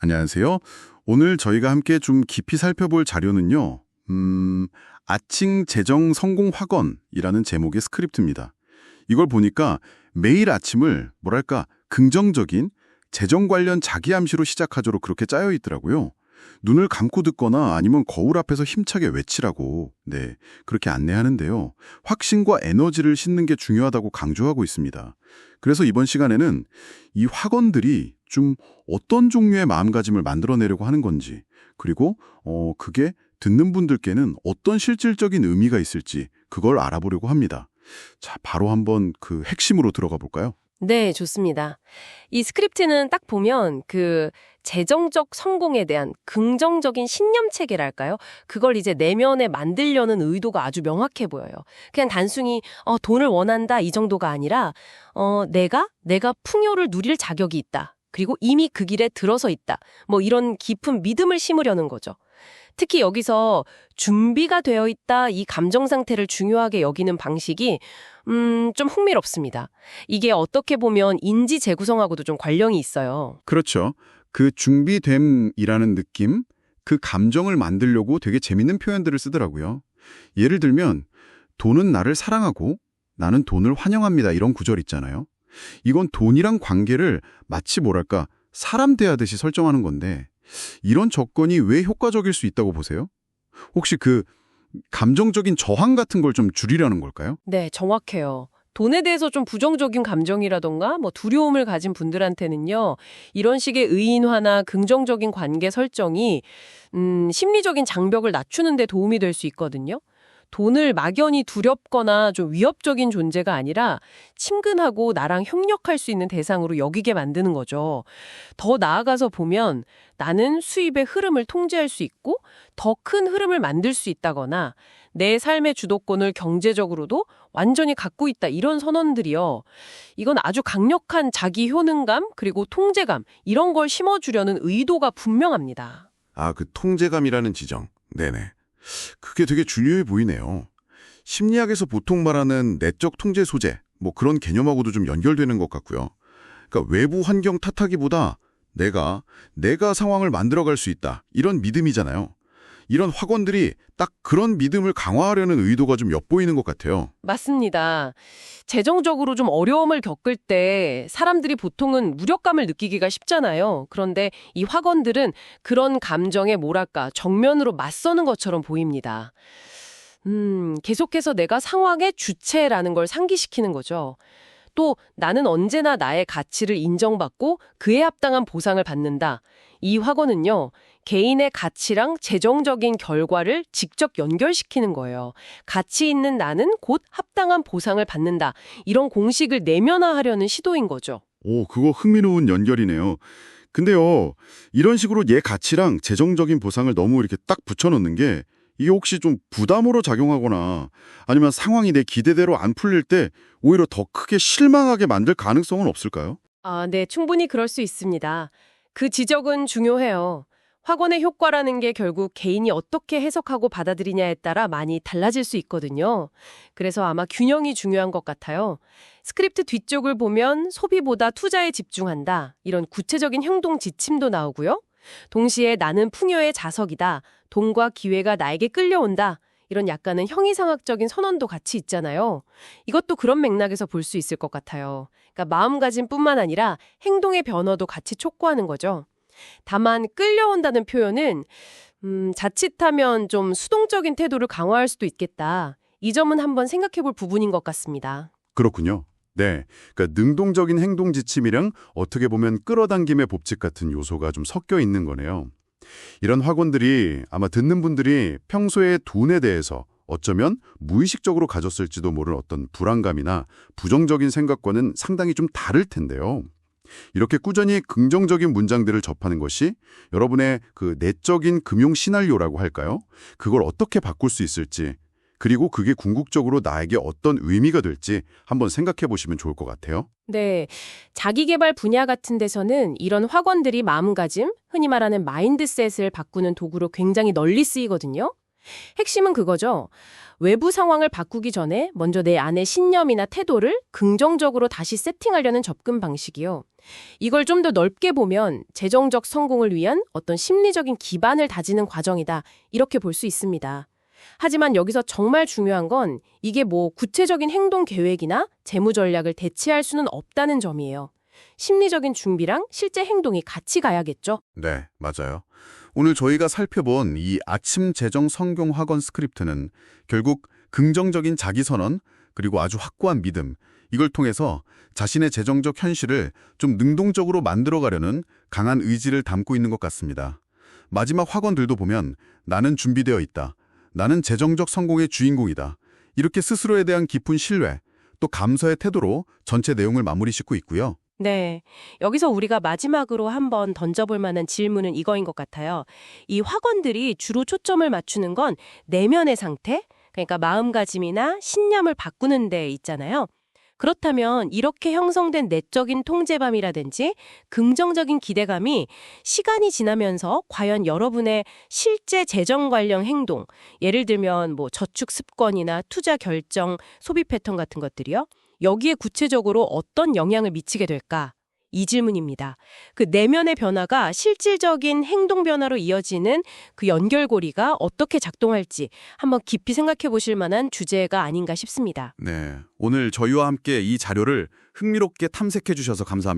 안녕하세요. 오늘 저희가 함께 좀 깊이 살펴볼 자료는요. 아칭 재정 성공 확언이라는 제목의 스크립트입니다. 이걸 보니까 매일 아침을 뭐랄까 긍정적인 재정 관련 자기 암시로 시작하도록 그렇게 짜여 있더라고요. 눈을 감고 듣거나 아니면 거울 앞에서 힘차게 외치라고 그렇게 안내하는데요. 확신과 에너지를 싣는 게 중요하다고 강조하고 있습니다. 그래서 이번 시간에는 이 확언들이 좀 어떤 종류의 마음가짐을 만들어내려고 하는 건지, 그리고 그게 듣는 분들께는 어떤 실질적인 의미가 있을지 그걸 알아보려고 합니다. 자, 바로 한번 그 핵심으로 들어가 볼까요? 네, 좋습니다. 이 스크립트는 딱 보면 재정적 성공에 대한 긍정적인 신념 체계랄까요? 그걸 이제 내면에 만들려는 의도가 아주 명확해 보여요. 그냥 단순히 돈을 원한다 이 정도가 아니라 내가 풍요를 누릴 자격이 있다. 그리고 이미 그 길에 들어서 있다. 뭐 이런 깊은 믿음을 심으려는 거죠. 특히 여기서 준비가 되어 있다 이 감정 상태를 중요하게 여기는 방식이 좀 흥미롭습니다. 이게 어떻게 보면 인지 재구성하고도 좀 관련이 있어요. 그렇죠. 그 준비됨이라는 느낌, 그 감정을 만들려고 되게 재밌는 표현들을 쓰더라고요. 예를 들면 돈은 나를 사랑하고 나는 돈을 환영합니다. 이런 구절 있잖아요. 이건 돈이랑 관계를 마치 뭐랄까 사람 대하듯이 설정하는 건데 이런 접근이 왜 효과적일 수 있다고 보세요? 혹시 그 감정적인 저항 같은 걸 좀 줄이려는 걸까요? 네, 정확해요. 돈에 대해서 좀 부정적인 감정이라던가 뭐 두려움을 가진 분들한테는요. 이런 식의 의인화나 긍정적인 관계 설정이 심리적인 장벽을 낮추는 데 도움이 될 수 있거든요. 돈을 막연히 두렵거나 좀 위협적인 존재가 아니라 친근하고 나랑 협력할 수 있는 대상으로 여기게 만드는 거죠. 더 나아가서 보면 나는 수입의 흐름을 통제할 수 있고 더 큰 흐름을 만들 수 있다거나 내 삶의 주도권을 경제적으로도 완전히 갖고 있다 이런 선언들이요. 이건 아주 강력한 자기 효능감 그리고 통제감 이런 걸 심어주려는 의도가 분명합니다. 아, 그 통제감이라는 지정. 네네. 그게 되게 중요해 보이네요. 심리학에서 보통 말하는 내적 통제 소재, 뭐 그런 개념하고도 좀 연결되는 것 같고요. 그러니까 외부 환경 탓하기보다 내가 상황을 만들어갈 수 있다. 이런 믿음이잖아요. 이런 확언들이 딱 그런 믿음을 강화하려는 의도가 좀 엿보이는 것 같아요. 맞습니다. 재정적으로 좀 어려움을 겪을 때 사람들이 보통은 무력감을 느끼기가 쉽잖아요. 그런데 이 확언들은 그런 감정에 뭐랄까 정면으로 맞서는 것처럼 보입니다. 계속해서 내가 상황의 주체라는 걸 상기시키는 거죠. 또 나는 언제나 나의 가치를 인정받고 그에 합당한 보상을 받는다. 이 확언은요. 개인의 가치랑 재정적인 결과를 직접 연결시키는 거예요. 가치 있는 나는 곧 합당한 보상을 받는다. 이런 공식을 내면화하려는 시도인 거죠. 오, 그거 흥미로운 연결이네요. 근데요, 이런 식으로 얘 가치랑 재정적인 보상을 너무 이렇게 딱 붙여놓는 게 이게 혹시 좀 부담으로 작용하거나 아니면 상황이 내 기대대로 안 풀릴 때 오히려 더 크게 실망하게 만들 가능성은 없을까요? 아, 네, 충분히 그럴 수 있습니다. 그 지적은 중요해요. 확언의 효과라는 게 결국 개인이 어떻게 해석하고 받아들이냐에 따라 많이 달라질 수 있거든요. 그래서 아마 균형이 중요한 것 같아요. 스크립트 뒤쪽을 보면 소비보다 투자에 집중한다. 이런 구체적인 행동 지침도 나오고요. 동시에 나는 풍요의 자석이다. 돈과 기회가 나에게 끌려온다. 이런 약간은 형이상학적인 선언도 같이 있잖아요. 이것도 그런 맥락에서 볼 수 있을 것 같아요. 그러니까 마음가짐뿐만 아니라 행동의 변화도 같이 촉구하는 거죠. 다만 끌려온다는 표현은 자칫하면 좀 수동적인 태도를 강화할 수도 있겠다. 이 점은 한번 생각해 볼 부분인 것 같습니다. 그렇군요. 네, 그러니까 능동적인 행동 지침이랑 어떻게 보면 끌어당김의 법칙 같은 요소가 좀 섞여 있는 거네요. 이런 확언들이 아마 듣는 분들이 평소에 돈에 대해서 어쩌면 무의식적으로 가졌을지도 모를 어떤 불안감이나 부정적인 생각과는 상당히 좀 다를 텐데요. 이렇게 꾸준히 긍정적인 문장들을 접하는 것이 여러분의 그 내적인 금융 시나리오라고 할까요? 그걸 어떻게 바꿀 수 있을지, 그리고 그게 궁극적으로 나에게 어떤 의미가 될지 한번 생각해 보시면 좋을 것 같아요. 네, 자기계발 분야 같은 데서는 이런 확언들이 마음가짐, 흔히 말하는 마인드셋을 바꾸는 도구로 굉장히 널리 쓰이거든요. 핵심은 그거죠. 외부 상황을 바꾸기 전에 먼저 내 안의 신념이나 태도를 긍정적으로 다시 세팅하려는 접근 방식이요. 이걸 좀 더 넓게 보면 재정적 성공을 위한 어떤 심리적인 기반을 다지는 과정이다. 이렇게 볼 수 있습니다. 하지만 여기서 정말 중요한 건 이게 뭐 구체적인 행동 계획이나 재무 전략을 대체할 수는 없다는 점이에요. 심리적인 준비랑 실제 행동이 같이 가야겠죠. 네, 맞아요. 오늘 저희가 살펴본 이 아침 재정 성공 학원 스크립트는 결국 긍정적인 자기선언 그리고 아주 확고한 믿음 이걸 통해서 자신의 재정적 현실을 좀 능동적으로 만들어가려는 강한 의지를 담고 있는 것 같습니다. 마지막 학원들도 보면 나는 준비되어 있다. 나는 재정적 성공의 주인공이다. 이렇게 스스로에 대한 깊은 신뢰, 또 감사의 태도로 전체 내용을 마무리 짓고 있고요. 네. 여기서 우리가 마지막으로 한번 던져볼 만한 질문은 이거인 것 같아요. 이 학원들이 주로 초점을 맞추는 건 내면의 상태? 그러니까 마음가짐이나 신념을 바꾸는 데 있잖아요. 그렇다면 이렇게 형성된 내적인 통제감이라든지 긍정적인 기대감이 시간이 지나면서 과연 여러분의 실제 재정 관련 행동, 예를 들면 뭐 저축 습관이나 투자 결정, 소비 패턴 같은 것들이요. 여기에 구체적으로 어떤 영향을 미치게 될까? 이 질문입니다. 그 내면의 변화가 실질적인 행동 변화로 이어지는 그 연결고리가 어떻게 작동할지 한번 깊이 생각해 보실 만한 주제가 아닌가 싶습니다. 네, 오늘 저희와 함께 이 자료를 흥미롭게 탐색해 주셔서 감사합니다.